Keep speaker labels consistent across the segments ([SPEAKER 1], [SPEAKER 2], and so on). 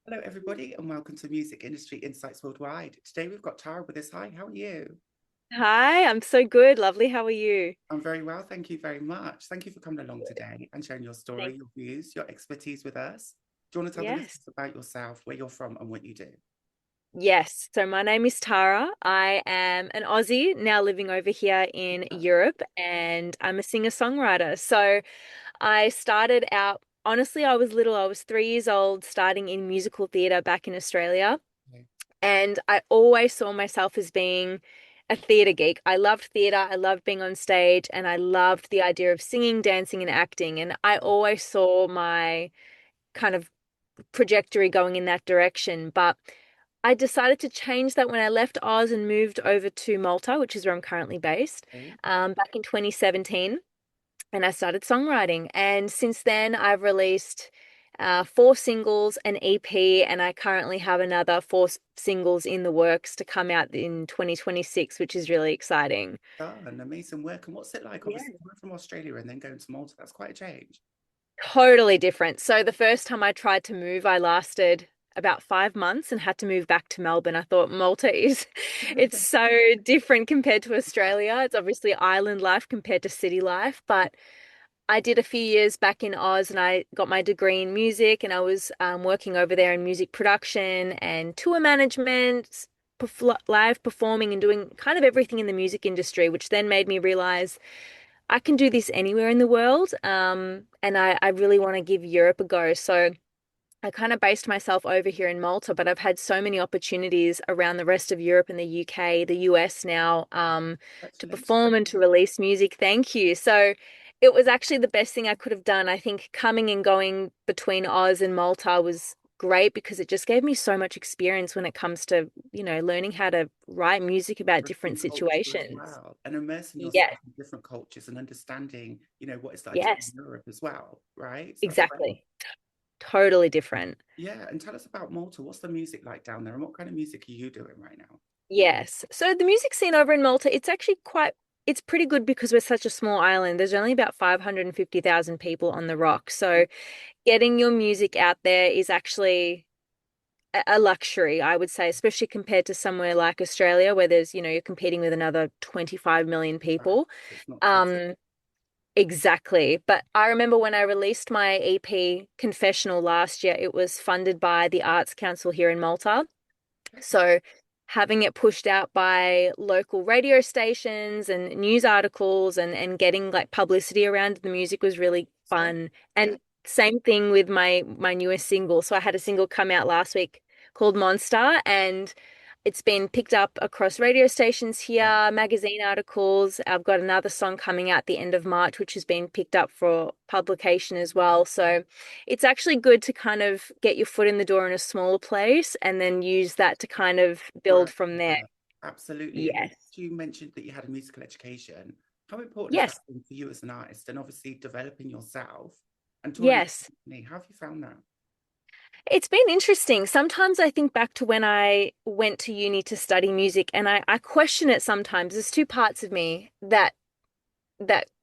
[SPEAKER 1] Hello, everybody, and welcome to Music Industry Insights Worldwide. Today we've got Tara with us. Hi, how are you?
[SPEAKER 2] Hi, I'm so good. Lovely. How are you?
[SPEAKER 1] I'm very well, thank you very much. Thank you for coming along today and sharing your story,
[SPEAKER 2] Thanks.
[SPEAKER 1] your views, your expertise with us. Do you want to tell the
[SPEAKER 2] Yes.
[SPEAKER 1] listeners about yourself, where you're from, and what you do?
[SPEAKER 2] Yes. So my name is Tara. I am an Aussie now living over here in
[SPEAKER 1] Yeah.
[SPEAKER 2] Europe, and I'm a singer-songwriter. So I started out, honestly, I was little. I was 3 years old, starting in musical theatre back in Australia.
[SPEAKER 1] Okay.
[SPEAKER 2] And I always saw myself as being a theatre geek. I loved theatre, I loved being on stage, and I loved the idea of singing, dancing, and acting. And I always saw my kind of trajectory going in that direction. But I decided to change that when I left Oz and moved over to Malta, which is where I'm currently based,
[SPEAKER 1] Okay.
[SPEAKER 2] back in 2017. And I started songwriting. And since then, I've released four singles, an EP, and I currently have another four singles in the works to come out in 2026, which is really exciting.
[SPEAKER 1] Done. Amazing work. And what's it like?
[SPEAKER 2] Yeah.
[SPEAKER 1] Obviously, coming from Australia and then going to Malta, that's quite a change.
[SPEAKER 2] Totally different. So the first time I tried to move, I lasted about 5 months and had to move back to Melbourne. I thought Malta is, it's so different compared to Australia. It's obviously island life compared to city life, but I did a few years back in Oz and I got my degree in music and I was working over there in music production and tour management, live performing and doing kind of everything in the music industry, which then made me realize I can do this anywhere in the world. And I really want to give Europe a go. So I kind of based myself over here in Malta, but I've had so many opportunities around the rest of Europe and the UK, the US now, to
[SPEAKER 1] Congratulations.
[SPEAKER 2] perform and to release music. Thank you. So it was actually the best thing I could have done. I think coming and going between Oz and Malta was great because it just gave me so much experience when it comes to, learning how to write music about different
[SPEAKER 1] Different culture as
[SPEAKER 2] situations.
[SPEAKER 1] well, and immersing yourself
[SPEAKER 2] Yes,
[SPEAKER 1] in different cultures and understanding, what it's like to be in
[SPEAKER 2] yes,
[SPEAKER 1] Europe as well, right? So that's great.
[SPEAKER 2] exactly. Totally different.
[SPEAKER 1] Yeah, and tell us about Malta. What's the music like down there, and what kind of music are you doing right now?
[SPEAKER 2] Yes. So the music scene over in Malta, it's pretty good because we're such a small island. There's only about 550,000 people on the rock. So getting your music out there is actually a luxury, I would say, especially compared to somewhere like Australia where you're competing with another 25 million
[SPEAKER 1] Right.
[SPEAKER 2] people.
[SPEAKER 1] It's not possible.
[SPEAKER 2] Um, exactly. But I remember when I released my EP Confessional last year, it was funded by the Arts Council here in Malta. So having it pushed out by local radio stations and news articles and getting like publicity around the music was really
[SPEAKER 1] So,
[SPEAKER 2] fun.
[SPEAKER 1] yeah.
[SPEAKER 2] And same thing with my newest single. So I had a single come out last week called Monster and it's been picked up across radio stations
[SPEAKER 1] Right.
[SPEAKER 2] here, magazine articles. I've got another song coming out at the end of March, which has been picked up for publication as well. So it's actually good to kind of get your foot in the door in a smaller place and then use that to kind of build
[SPEAKER 1] Right.
[SPEAKER 2] from there.
[SPEAKER 1] Absolutely. And
[SPEAKER 2] Yes.
[SPEAKER 1] you mentioned that you had a musical education. How important has
[SPEAKER 2] Yes.
[SPEAKER 1] that been for you as an artist and obviously developing yourself and touring with
[SPEAKER 2] Yes.
[SPEAKER 1] the company? How have you found that?
[SPEAKER 2] It's been interesting. Sometimes I think back to when I went to uni to study music and I question it sometimes. There's two parts of me that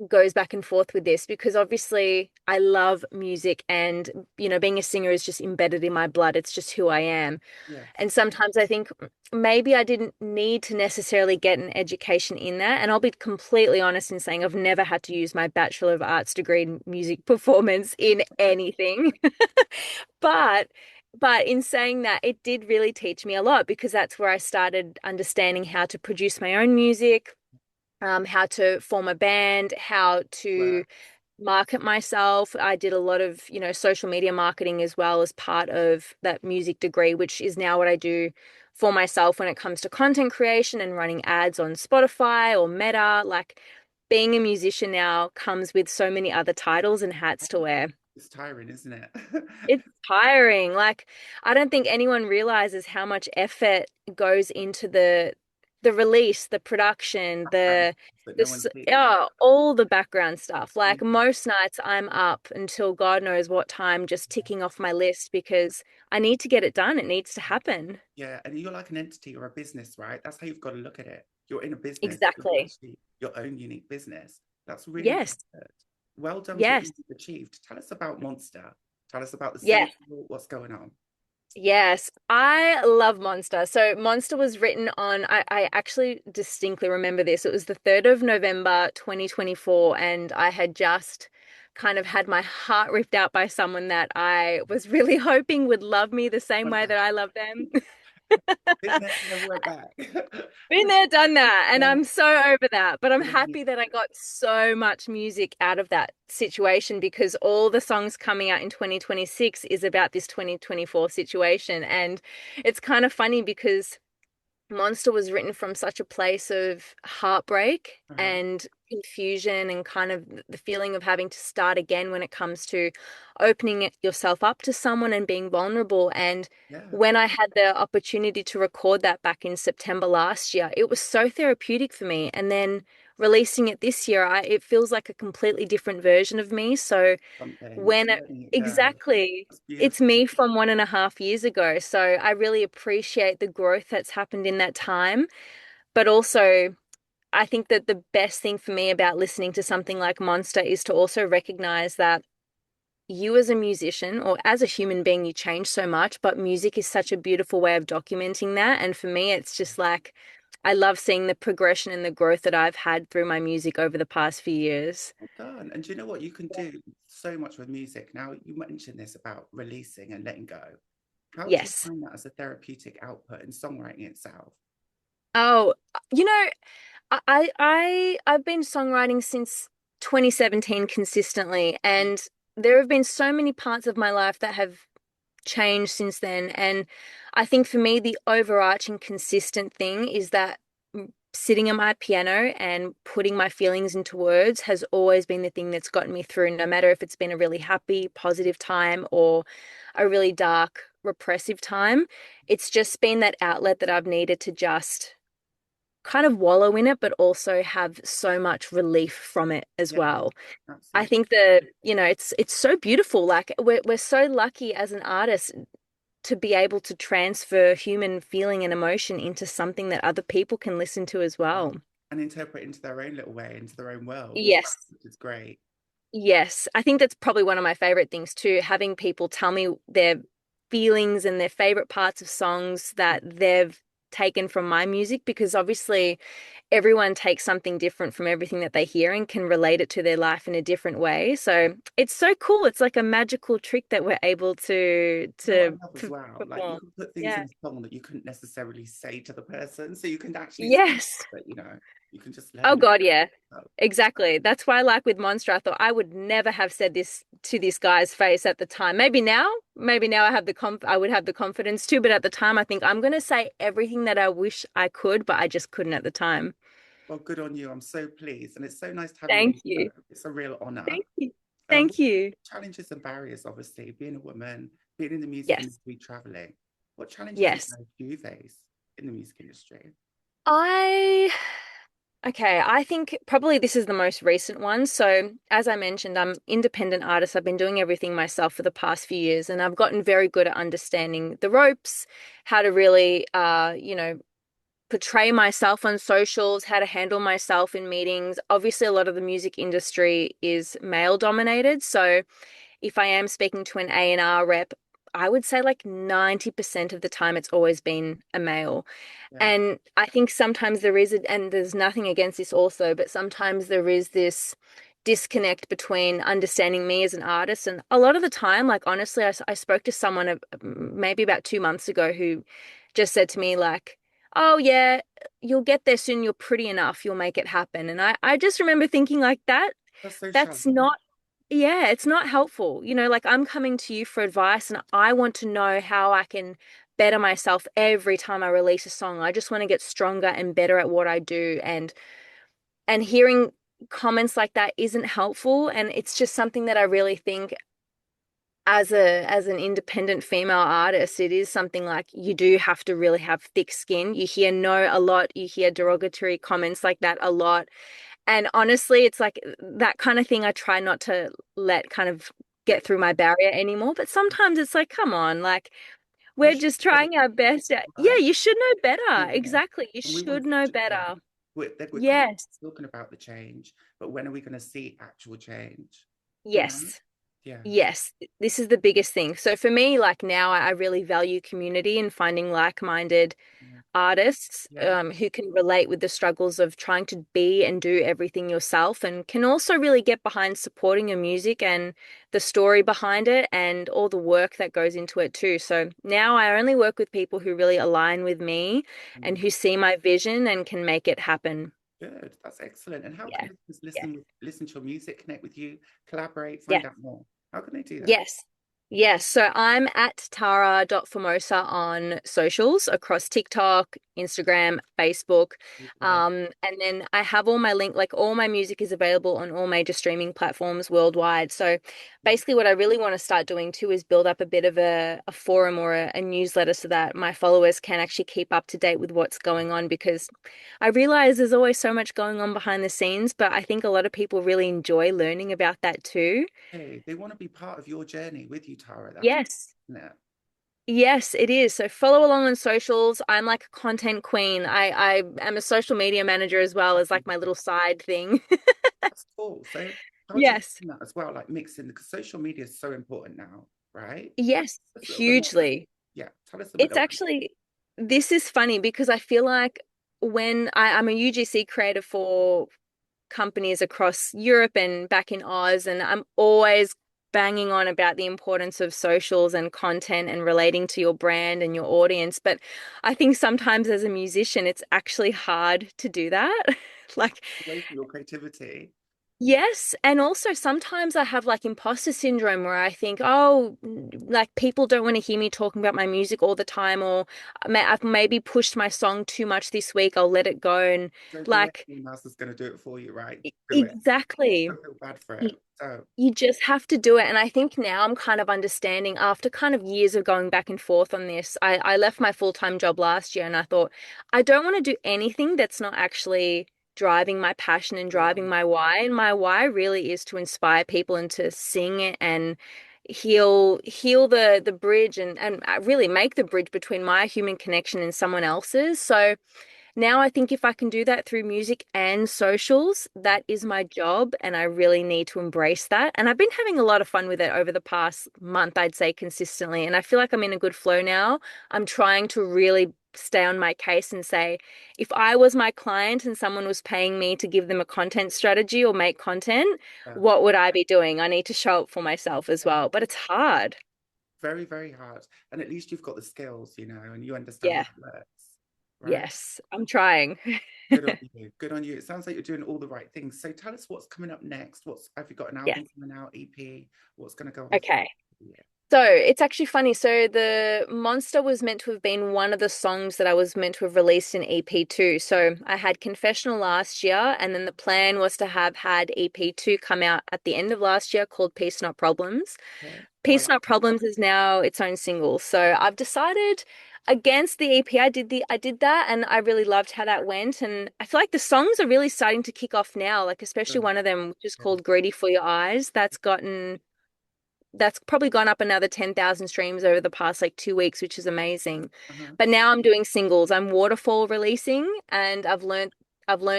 [SPEAKER 2] goes back and forth with this because obviously I love music and being a singer is just embedded in my blood. It's just who I am.
[SPEAKER 1] Yes.
[SPEAKER 2] And sometimes I think maybe I didn't need to necessarily get an education in that. And I'll be completely honest in saying I've never had to use my Bachelor of Arts degree in music performance in anything. But in saying that, it did really teach me a lot because that's where I started understanding how to produce my own music, how to form a band, how to
[SPEAKER 1] Work.
[SPEAKER 2] market myself. I did a lot of, social media marketing as well as part of that music degree, which is now what I do for myself when it comes to content creation and running ads on Spotify or Meta. Like being a musician now comes with so many other titles and hats to wear.
[SPEAKER 1] It's tiring, isn't it?
[SPEAKER 2] It's tiring. Like, I don't think anyone realizes how much effort goes into the release, the production,
[SPEAKER 1] Background that no one sees.
[SPEAKER 2] all the background stuff.
[SPEAKER 1] Yeah.
[SPEAKER 2] Like most nights I'm up until God knows what time just ticking off my list because I need to get it done. It needs to happen.
[SPEAKER 1] Yeah, and you're like an entity or a business, right? That's how you've got to look at it. You're in a business, you're
[SPEAKER 2] Exactly.
[SPEAKER 1] actually your own unique business. That's really
[SPEAKER 2] Yes.
[SPEAKER 1] good. Well done for what
[SPEAKER 2] Yes.
[SPEAKER 1] you've achieved. Tell us about Monster. Tell us about the single,
[SPEAKER 2] Yes.
[SPEAKER 1] what's going on.
[SPEAKER 2] Yes, I love Monster. So Monster was written on, I actually distinctly remember this. It was the 3rd of November, 2024, and I had just kind of had my heart ripped out by someone that I was really hoping would love me the same way that I love them.
[SPEAKER 1] Been there, never went back.
[SPEAKER 2] Been there, done that, and
[SPEAKER 1] Yeah,
[SPEAKER 2] I'm so over that. But I'm
[SPEAKER 1] good on you.
[SPEAKER 2] happy that I got so much music out of that situation because all the songs coming out in 2026 is about this 2024 situation. And it's kind of funny because Monster was written from such a place of heartbreak
[SPEAKER 1] Uh-huh.
[SPEAKER 2] and confusion and kind of the feeling of having to start again when it comes to opening yourself up to someone and being vulnerable. And
[SPEAKER 1] Yeah.
[SPEAKER 2] when I had the opportunity to record that back in September last year, it was so therapeutic for me. And then releasing it this year, it feels like a completely different version of me. So
[SPEAKER 1] Something.
[SPEAKER 2] when
[SPEAKER 1] Letting it go.
[SPEAKER 2] exactly,
[SPEAKER 1] That's
[SPEAKER 2] it's
[SPEAKER 1] beautiful.
[SPEAKER 2] me from 1.5 years ago. So I really appreciate the growth that's happened in that time. But also, I think that the best thing for me about listening to something like Monster is to also recognize that you as a musician or as a human being, you change so much, but music is such a beautiful way of documenting that. And for me, it's just like, I love seeing the progression and the growth that I've had through my music over the past few years.
[SPEAKER 1] Well done. And do you know what? You can do so much with music. Now, you mentioned this about releasing and letting go. How do you
[SPEAKER 2] Yes.
[SPEAKER 1] find that as a therapeutic output in songwriting itself?
[SPEAKER 2] Oh, you know, I've been songwriting since 2017 consistently, and there have been so many parts of my life that have changed since then. And I think for me, the overarching consistent thing is that sitting at my piano and putting my feelings into words has always been the thing that's gotten me through, no matter if it's been a really happy, positive time or a really dark, repressive time. It's just been that outlet that I've needed to just kind of wallow in it, but also have so much relief from it as
[SPEAKER 1] Yeah,
[SPEAKER 2] well. I
[SPEAKER 1] absolutely.
[SPEAKER 2] think that, it's so beautiful. Like we're so lucky as an artist to be able to transfer human feeling and emotion into something that other people can listen to as
[SPEAKER 1] Yeah.
[SPEAKER 2] well.
[SPEAKER 1] And interpret into their own little way, into their own world as well,
[SPEAKER 2] Yes.
[SPEAKER 1] which is great.
[SPEAKER 2] Yes. I think that's probably one of my favorite things too, having people tell me their feelings and their favorite parts of songs that they've taken from my music because obviously everyone takes something different from everything that they hear and can relate it to their life in a different way. So it's so cool. It's like a magical trick that we're able to
[SPEAKER 1] You know what I love as well? Like you
[SPEAKER 2] perform.
[SPEAKER 1] can put things
[SPEAKER 2] Yeah.
[SPEAKER 1] in a song that you couldn't necessarily say to the person, so you can actually say
[SPEAKER 2] Yes.
[SPEAKER 1] that, you can just let
[SPEAKER 2] Oh
[SPEAKER 1] it
[SPEAKER 2] God, yeah.
[SPEAKER 1] out.
[SPEAKER 2] Exactly. That's why, like with Monster, I thought I would never have said this to this guy's face at the time. Maybe now I have I would have the confidence to, but at the time I think I'm gonna say everything that I wish I could, but I just couldn't at the time.
[SPEAKER 1] Well, good on you. I'm so pleased, and it's so nice to have you on
[SPEAKER 2] Thank
[SPEAKER 1] the show.
[SPEAKER 2] you.
[SPEAKER 1] It's a real honor.
[SPEAKER 2] Thank you.
[SPEAKER 1] What
[SPEAKER 2] Thank you.
[SPEAKER 1] challenges and barriers, obviously, being a woman, being in the music
[SPEAKER 2] Yes.
[SPEAKER 1] industry, traveling? What challenges and
[SPEAKER 2] Yes.
[SPEAKER 1] barriers do you face in the music industry?
[SPEAKER 2] I Okay, I think probably this is the most recent one. So, as I mentioned, I'm independent artist. I've been doing everything myself for the past few years, and I've gotten very good at understanding the ropes, how to really, portray myself on socials, how to handle myself in meetings. Obviously, a lot of the music industry is male dominated, so if I am speaking to an A&R rep, I would say like 90% of the time it's always been a male.
[SPEAKER 1] Yeah,
[SPEAKER 2] And I think sometimes and there's nothing against this also, but sometimes there is this disconnect between understanding me as an artist. And a lot of the time, like honestly, I spoke to someone maybe about 2 months ago who just said to me, like, oh, yeah, you'll get there soon. You're pretty enough. You'll make it happen. And I just remember thinking, like,
[SPEAKER 1] that's so
[SPEAKER 2] that's
[SPEAKER 1] shallow.
[SPEAKER 2] not, yeah, it's not helpful. Like I'm coming to you for advice and I want to know how I can better myself every time I release a song. I just want to get stronger and better at what I do and hearing comments like that isn't helpful and it's just something that I really think as an independent female artist, it is something like you do have to really have thick skin. You hear no a lot, you hear derogatory comments like that a lot. And honestly, it's like that kind of thing I try not to let kind of get
[SPEAKER 1] Get
[SPEAKER 2] through my barrier anymore. But sometimes it's like, come on, like
[SPEAKER 1] you
[SPEAKER 2] we're
[SPEAKER 1] should
[SPEAKER 2] just
[SPEAKER 1] get it
[SPEAKER 2] trying our best. Yeah,
[SPEAKER 1] right.
[SPEAKER 2] you should know better.
[SPEAKER 1] Yeah,
[SPEAKER 2] Exactly. You
[SPEAKER 1] and we want
[SPEAKER 2] should
[SPEAKER 1] to
[SPEAKER 2] know
[SPEAKER 1] see change.
[SPEAKER 2] better.
[SPEAKER 1] We're
[SPEAKER 2] Yes.
[SPEAKER 1] talking about the change, but when are we going to see actual change? You know?
[SPEAKER 2] Yes.
[SPEAKER 1] Yeah.
[SPEAKER 2] Yes, this is the biggest thing. So for me, like now, I really value community and finding like-minded
[SPEAKER 1] Yeah.
[SPEAKER 2] artists
[SPEAKER 1] Yeah.
[SPEAKER 2] who can relate with the struggles of trying to be and do everything yourself and can also really get behind supporting your music and the story behind it and all the work that goes into it too. So now I only work with people who really align with me and
[SPEAKER 1] Mm.
[SPEAKER 2] who see my vision and can make it happen.
[SPEAKER 1] Good. That's excellent. And how
[SPEAKER 2] Yeah.
[SPEAKER 1] can listeners
[SPEAKER 2] Yeah.
[SPEAKER 1] listen to your music, connect with you, collaborate,
[SPEAKER 2] Yeah.
[SPEAKER 1] find out more? How can they do that?
[SPEAKER 2] Yes. Yes. So I'm at Tara.Formosa on socials across TikTok, Instagram, Facebook.
[SPEAKER 1] Super.
[SPEAKER 2] And then I have all my link, like all my music is available on all major streaming platforms worldwide. So
[SPEAKER 1] Yeah.
[SPEAKER 2] basically what I really want to start doing too is build up a bit of a forum or a newsletter so that my followers can actually keep up to date with what's going on because I realize there's always so much going on behind the scenes, but I think a lot of people really enjoy learning about that too.
[SPEAKER 1] Hey, they want to be part of your journey with you, Tara. That's
[SPEAKER 2] Yes.
[SPEAKER 1] isn't it?
[SPEAKER 2] Yes, it is. So follow along on socials. I'm like a content queen. I am a social media manager as well as like my little side thing.
[SPEAKER 1] That's cool. So how do you
[SPEAKER 2] Yes.
[SPEAKER 1] find that as well? Like mixing because social media is so important now, right?
[SPEAKER 2] Yes,
[SPEAKER 1] Just a little bit more.
[SPEAKER 2] hugely.
[SPEAKER 1] Yeah, tell us a bit
[SPEAKER 2] It's
[SPEAKER 1] about
[SPEAKER 2] actually, this is funny because I feel like when I'm a UGC creator for companies across Europe and back in Oz, and I'm always banging on about the importance of socials and content and relating to your brand and your audience. But I think sometimes as a musician, it's actually hard to do that. Like,
[SPEAKER 1] away from your creativity.
[SPEAKER 2] yes, and also sometimes I have like imposter syndrome where I think, oh, like people don't want to hear me talking about my music all the time, or I've maybe pushed my song too much this week. I'll let it go. And
[SPEAKER 1] Don't feel like
[SPEAKER 2] like,
[SPEAKER 1] anyone else is going to do it for you, right? Do it.
[SPEAKER 2] exactly.
[SPEAKER 1] Don't feel bad for it. So,
[SPEAKER 2] You just have to do it. And I think now I'm kind of understanding after kind of years of going back and forth on this. I left my full-time job last year and I thought, I don't want to do anything that's not actually driving my passion and
[SPEAKER 1] yeah,
[SPEAKER 2] driving my why. And my why really is to inspire people and to sing and heal the bridge and really make the bridge between my human connection and someone else's. So now I think if I can do that through music and socials, that is my job, and I really need to embrace that. And I've been having a lot of fun with it over the past month, I'd say consistently. And I feel like I'm in a good flow now. I'm trying to really stay on my case and say, if I was my client and someone was paying me to give them a content strategy or make content,
[SPEAKER 1] yeah,
[SPEAKER 2] what would I be doing? I need to show up for myself as
[SPEAKER 1] yeah.
[SPEAKER 2] well, but it's hard.
[SPEAKER 1] Very, very hard. And at least you've got the skills, and you understand how
[SPEAKER 2] Yeah.
[SPEAKER 1] it works, right?
[SPEAKER 2] Yes, I'm trying.
[SPEAKER 1] Good on you. Good on you. It sounds like you're doing all the right things. So tell us what's coming up next. What's have you got an
[SPEAKER 2] Yes.
[SPEAKER 1] album coming out, EP? What's going to go on?
[SPEAKER 2] Okay.
[SPEAKER 1] Yeah.
[SPEAKER 2] So it's actually funny. So the Monster was meant to have been one of the songs that I was meant to have released in EP2. So I had Confessional last year, and then the plan was to have had EP2 come out at the end of last year called Peace Not Problems.
[SPEAKER 1] Okay. Oh, I
[SPEAKER 2] Peace
[SPEAKER 1] like
[SPEAKER 2] Not Problems is now its own single. So I've decided against the EP. I did that and I really loved how that went. And I feel like the songs are really starting to kick off now, like especially
[SPEAKER 1] good.
[SPEAKER 2] one of them, which is
[SPEAKER 1] Yeah.
[SPEAKER 2] called Greedy for Your Eyes. That's probably gone up another 10,000 streams over the past like 2 weeks, which is amazing.
[SPEAKER 1] Uh-huh.
[SPEAKER 2] But now I'm doing singles. I'm waterfall releasing and I've learned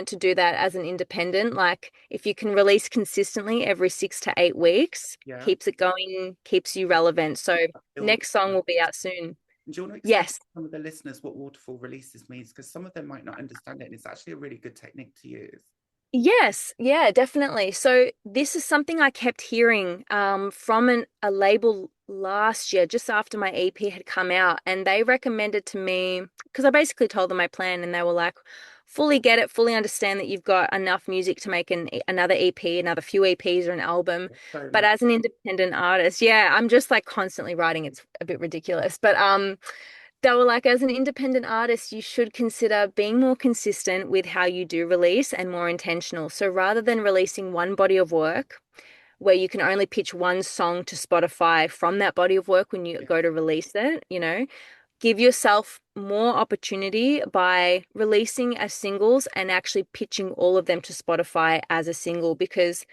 [SPEAKER 2] to do that as an independent. Like if you can release consistently every 6 to 8 weeks,
[SPEAKER 1] Yeah.
[SPEAKER 2] keeps it going, keeps you relevant. So
[SPEAKER 1] Build.
[SPEAKER 2] next song will be out soon.
[SPEAKER 1] Do you want to explain to
[SPEAKER 2] Yes.
[SPEAKER 1] some of the listeners what waterfall releases means? Because some of them might not understand it, and it's actually a really good technique to use.
[SPEAKER 2] Yes, yeah, definitely. So this is something I kept hearing from a label last year, just after my EP had come out, and they recommended to me because I basically told them my plan, and they were like, "Fully get it, fully understand that you've got enough music to make another EP, another few EPs or an album,
[SPEAKER 1] So
[SPEAKER 2] but
[SPEAKER 1] much.
[SPEAKER 2] as an independent artist, yeah, I'm just like constantly writing. It's a bit ridiculous, but they were like, as an independent artist, you should consider being more consistent with how you do release and more intentional. So rather than releasing one body of work where you can only pitch one song to Spotify from that body of work when you
[SPEAKER 1] Yeah.
[SPEAKER 2] go to release it, give yourself more opportunity by releasing as singles and actually pitching all of them to Spotify as a single. Because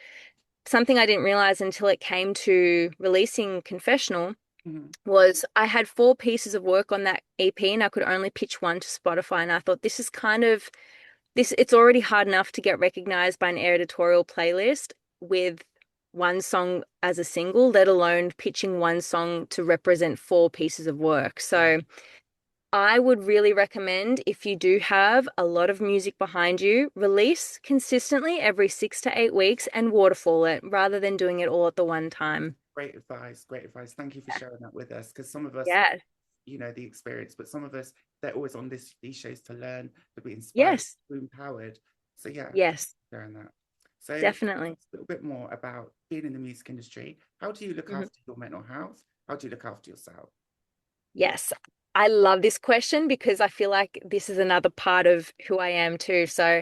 [SPEAKER 2] something I didn't realize until it came to releasing Confessional
[SPEAKER 1] Mhm.
[SPEAKER 2] was I had four pieces of work on that EP and I could only pitch one to Spotify. And I thought this is kind of it's already hard enough to get recognized by an editorial playlist with one song as a single, let alone pitching one song to represent four pieces of work.
[SPEAKER 1] Yeah.
[SPEAKER 2] So I would really recommend if you do have a lot of music behind you, release consistently every 6 to 8 weeks and waterfall it rather than doing it all at the one time.
[SPEAKER 1] Great advice. Great advice. Thank you for sharing that with us. Because some of us,
[SPEAKER 2] Yeah.
[SPEAKER 1] the experience, but some of us, they're always on these shows to learn, to be inspired,
[SPEAKER 2] Yes.
[SPEAKER 1] to be empowered. So yeah,
[SPEAKER 2] Yes,
[SPEAKER 1] sharing that. So a
[SPEAKER 2] definitely.
[SPEAKER 1] little bit more about being in the music industry. How do you look
[SPEAKER 2] Mhm.
[SPEAKER 1] after your mental health? How do you look after yourself?
[SPEAKER 2] Yes. I love this question because I feel like this is another part of who I am too. So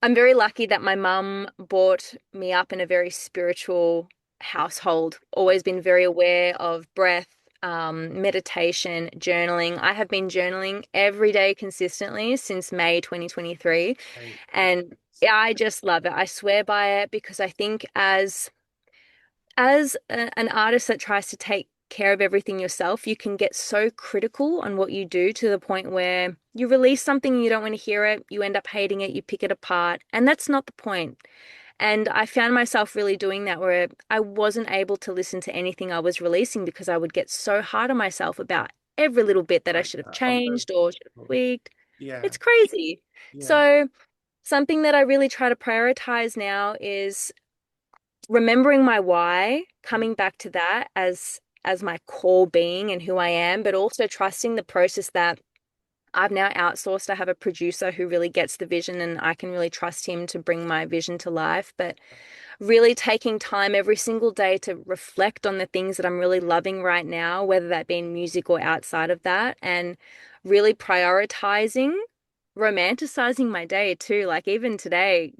[SPEAKER 2] I'm very lucky that my mum brought me up in a very spiritual household, always been very aware of breath, meditation, journaling. I have been journaling every day consistently since May 2023,
[SPEAKER 1] Right.
[SPEAKER 2] and I just love it. I swear by it because I think an artist that tries to take care of everything yourself, you can get so critical on what you do to the point where you release something and you don't want to hear it, you end up hating it, you pick it apart, and that's not the point. And I found myself really doing that where I wasn't able to listen to anything I was releasing because I would get so hard on myself about every little bit that I
[SPEAKER 1] Like
[SPEAKER 2] should have
[SPEAKER 1] that. I'm very
[SPEAKER 2] changed or should have tweaked.
[SPEAKER 1] yeah,
[SPEAKER 2] It's crazy.
[SPEAKER 1] yeah,
[SPEAKER 2] So, something that I really try to prioritize now is remembering my why, coming back to that as my core being and who I am, but also trusting the process that I've now outsourced. I have a producer who really gets the vision and I can really trust him to bring my vision to life. But really taking time every single day to reflect on the things that I'm really loving right now, whether that be in music or outside of that, and really prioritizing, romanticizing my day too. Like even today,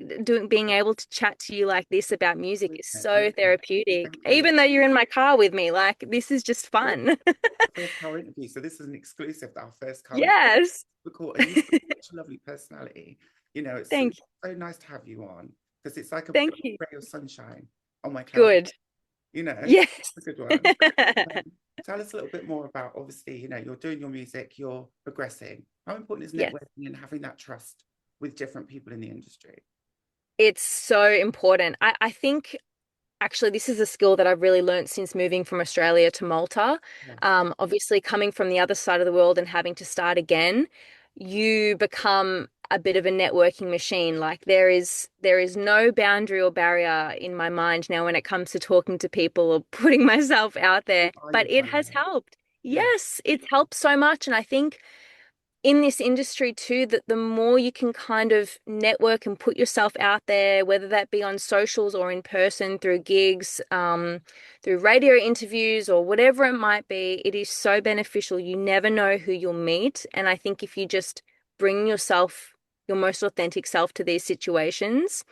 [SPEAKER 2] being able to chat to you like this about music is
[SPEAKER 1] yeah. I
[SPEAKER 2] so
[SPEAKER 1] love that.
[SPEAKER 2] therapeutic.
[SPEAKER 1] Thank you.
[SPEAKER 2] Even though you're in my car with me, like this is just
[SPEAKER 1] Well,
[SPEAKER 2] fun.
[SPEAKER 1] first car interview. So this is an exclusive, our first car interview.
[SPEAKER 2] Yes.
[SPEAKER 1] Cool. And you've got such a lovely personality.
[SPEAKER 2] Thank
[SPEAKER 1] It's
[SPEAKER 2] you.
[SPEAKER 1] so nice to have you on because it's like a
[SPEAKER 2] Thank you.
[SPEAKER 1] ray of sunshine on my cloudy.
[SPEAKER 2] Good.
[SPEAKER 1] It's
[SPEAKER 2] Yes.
[SPEAKER 1] a good one. Um, Tell us a little bit more about, obviously, you're doing your music, you're progressing. How important is
[SPEAKER 2] Yes.
[SPEAKER 1] networking and having that trust with different people in the industry?
[SPEAKER 2] It's so important. I think actually this is a skill that I've really learned since moving from Australia to Malta.
[SPEAKER 1] Yes.
[SPEAKER 2] Obviously, coming from the other side of the world and having to start again, you become a bit of a networking machine. Like there is no boundary or barrier in my mind now when it comes to talking to people or putting myself out
[SPEAKER 1] You
[SPEAKER 2] there.
[SPEAKER 1] are your
[SPEAKER 2] But it has
[SPEAKER 1] barrier.
[SPEAKER 2] helped.
[SPEAKER 1] Yeah.
[SPEAKER 2] Yes, it's helped so much. And I think in this industry too that the more you can kind of network and put yourself out there, whether that be on socials or in person through gigs, through radio interviews or whatever it might be, it is so beneficial. You never know who you'll meet. And I think if you just bring yourself, your most authentic self to these situations,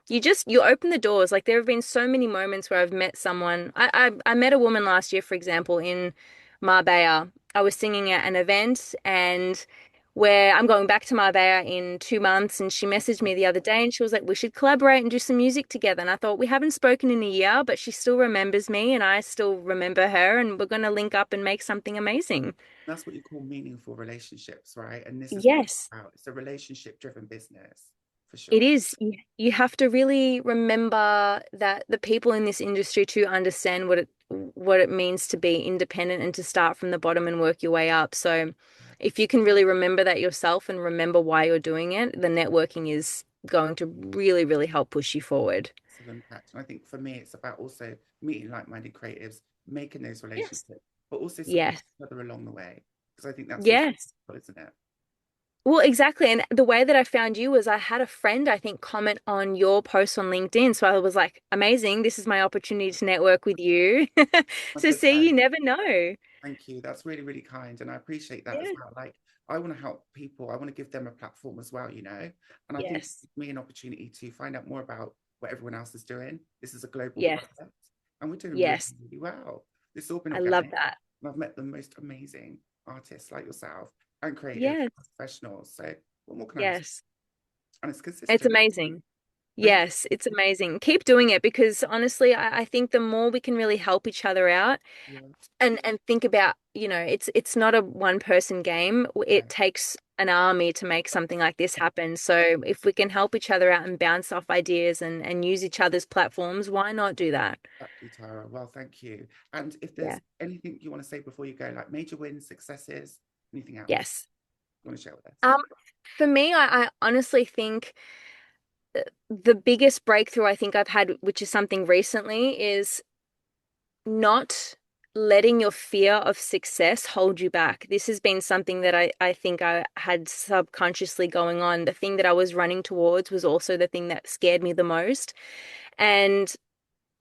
[SPEAKER 2] you open the doors. Like there have been so many moments where I've met someone. I met a woman last year, for example, in Marbella. I was singing at an event and where I'm going back to Marbella in 2 months. And she messaged me the other day and she was like, we should collaborate and do some music together. And I thought, we haven't spoken in a year, but she still remembers me and I still remember her. And we're going to link up and make something amazing.
[SPEAKER 1] That's what you call meaningful relationships, right? And this is what it's
[SPEAKER 2] Yes.
[SPEAKER 1] about. It's a relationship driven business for
[SPEAKER 2] It
[SPEAKER 1] sure.
[SPEAKER 2] is. You have to really remember that the people in this industry to understand what it means to be independent and to start from the bottom and work your way up. So if you can really remember that yourself and remember why you're doing it, the networking is going to really, really help push you forward.
[SPEAKER 1] Of impact. And I think for me, it's about also meeting like-minded creatives, making those
[SPEAKER 2] Yes.
[SPEAKER 1] relationships, but also supporting
[SPEAKER 2] Yes.
[SPEAKER 1] each other along the way. Because I think that's also,
[SPEAKER 2] Yes.
[SPEAKER 1] isn't it?
[SPEAKER 2] Well, exactly. And the way that I found you was I had a friend, I think, comment on your post on LinkedIn. So I was like, amazing. This is my opportunity to network with you. So see,
[SPEAKER 1] 100%.
[SPEAKER 2] you never know.
[SPEAKER 1] Thank you. That's really, really kind. And I appreciate that as
[SPEAKER 2] Yeah.
[SPEAKER 1] well. Like, I want to help people. I want to give them a platform as well. And I think it
[SPEAKER 2] Yes.
[SPEAKER 1] gives me an opportunity to find out more about what everyone else is doing. This is a global
[SPEAKER 2] Yes.
[SPEAKER 1] project and we're doing really,
[SPEAKER 2] Yes.
[SPEAKER 1] really well. This has all been
[SPEAKER 2] I love
[SPEAKER 1] organic.
[SPEAKER 2] that.
[SPEAKER 1] And I've met the most amazing artists like yourself and creative
[SPEAKER 2] Yes.
[SPEAKER 1] professionals. So what more can I ask?
[SPEAKER 2] Yes.
[SPEAKER 1] And it's
[SPEAKER 2] It's
[SPEAKER 1] consistent.
[SPEAKER 2] amazing.
[SPEAKER 1] Thank
[SPEAKER 2] Yes, it's amazing. Keep doing it because honestly, I think the more we can really help each other out
[SPEAKER 1] you.
[SPEAKER 2] and think about, it's not a one person game.
[SPEAKER 1] Yeah.
[SPEAKER 2] It takes an army to make something like this happen. So if we can help each other out and bounce off ideas and use each other's platforms, why not do that?
[SPEAKER 1] Exactly, Tara. Well, thank you. And if there's
[SPEAKER 2] Yeah.
[SPEAKER 1] anything you want to say before you go, like major wins, successes, anything else
[SPEAKER 2] Yes.
[SPEAKER 1] you want to share with us?
[SPEAKER 2] Um, for me, I honestly think the biggest breakthrough I think I've had, which is something recently, is not letting your fear of success hold you back. This has been something that I think I had subconsciously going on. The thing that I was running towards was also the thing that scared me the most. And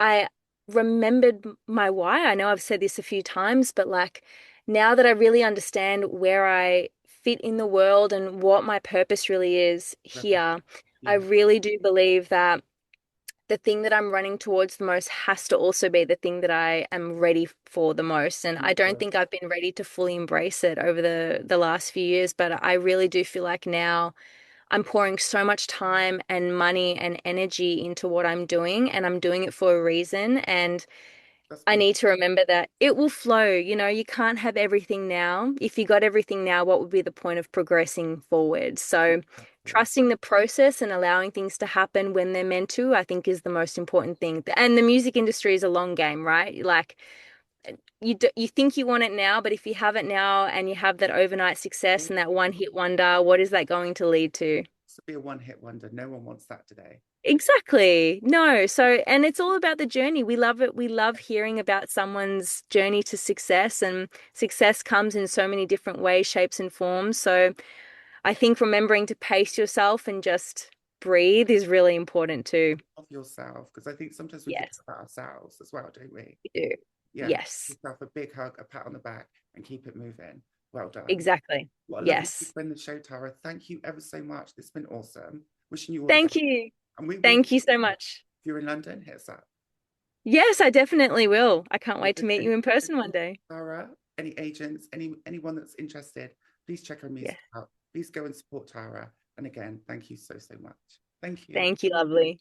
[SPEAKER 2] I remembered my why. I know I've said this a few times, but like now that I really understand where I fit in the world and what my purpose really is
[SPEAKER 1] Represent.
[SPEAKER 2] here, I
[SPEAKER 1] Yeah,
[SPEAKER 2] really do believe that the thing that I'm running towards the most has to also be the thing that I am ready for the most. And I don't
[SPEAKER 1] understood.
[SPEAKER 2] think I've been ready to fully embrace it over the last few years, but I really do feel like now I'm pouring so much time and money and energy into what I'm doing, and I'm doing it for a reason. And
[SPEAKER 1] That's
[SPEAKER 2] I
[SPEAKER 1] beautiful.
[SPEAKER 2] need to remember that it will flow. You know, you can't have everything now. If you got everything now, what would be the point of progressing forward? So,
[SPEAKER 1] Exactly.
[SPEAKER 2] trusting the process and allowing things to happen when they're meant to, I think is the most important thing. And the music industry is a long game, right? Like you think you want it now, but if you have it now and you have that overnight success
[SPEAKER 1] Well,
[SPEAKER 2] and that one hit wonder, what is that going to lead to?
[SPEAKER 1] to be a one-hit wonder, no one wants that today.
[SPEAKER 2] Exactly. No. So, and it's all about the journey. We love it. We love hearing about someone's journey to success, and success comes in so many different ways, shapes, and forms. So, I think remembering to pace yourself and just breathe is really important too.
[SPEAKER 1] Of yourself, because I think sometimes we forget
[SPEAKER 2] Yes,
[SPEAKER 1] about ourselves as well, don't we?
[SPEAKER 2] we do.
[SPEAKER 1] Yeah, give
[SPEAKER 2] Yes,
[SPEAKER 1] yourself a big hug, a pat on the back, and keep it moving. Well done.
[SPEAKER 2] exactly.
[SPEAKER 1] What a lovely way to
[SPEAKER 2] Yes.
[SPEAKER 1] spend the show, Tara. Thank you ever so much. It's been awesome. Wishing you all the
[SPEAKER 2] Thank
[SPEAKER 1] best.
[SPEAKER 2] you.
[SPEAKER 1] And we will,
[SPEAKER 2] Thank you
[SPEAKER 1] if
[SPEAKER 2] so much.
[SPEAKER 1] you're in London, hit us up.
[SPEAKER 2] Yes, I definitely will. I can't
[SPEAKER 1] And
[SPEAKER 2] wait
[SPEAKER 1] if
[SPEAKER 2] to
[SPEAKER 1] there's
[SPEAKER 2] meet
[SPEAKER 1] any
[SPEAKER 2] you in person one
[SPEAKER 1] musicians,
[SPEAKER 2] day.
[SPEAKER 1] Tara, any agents, anyone that's interested, please check her
[SPEAKER 2] Yeah.
[SPEAKER 1] music out. Please go and support Tara. And again, thank you so, so much. Thank you.
[SPEAKER 2] Thank you, lovely.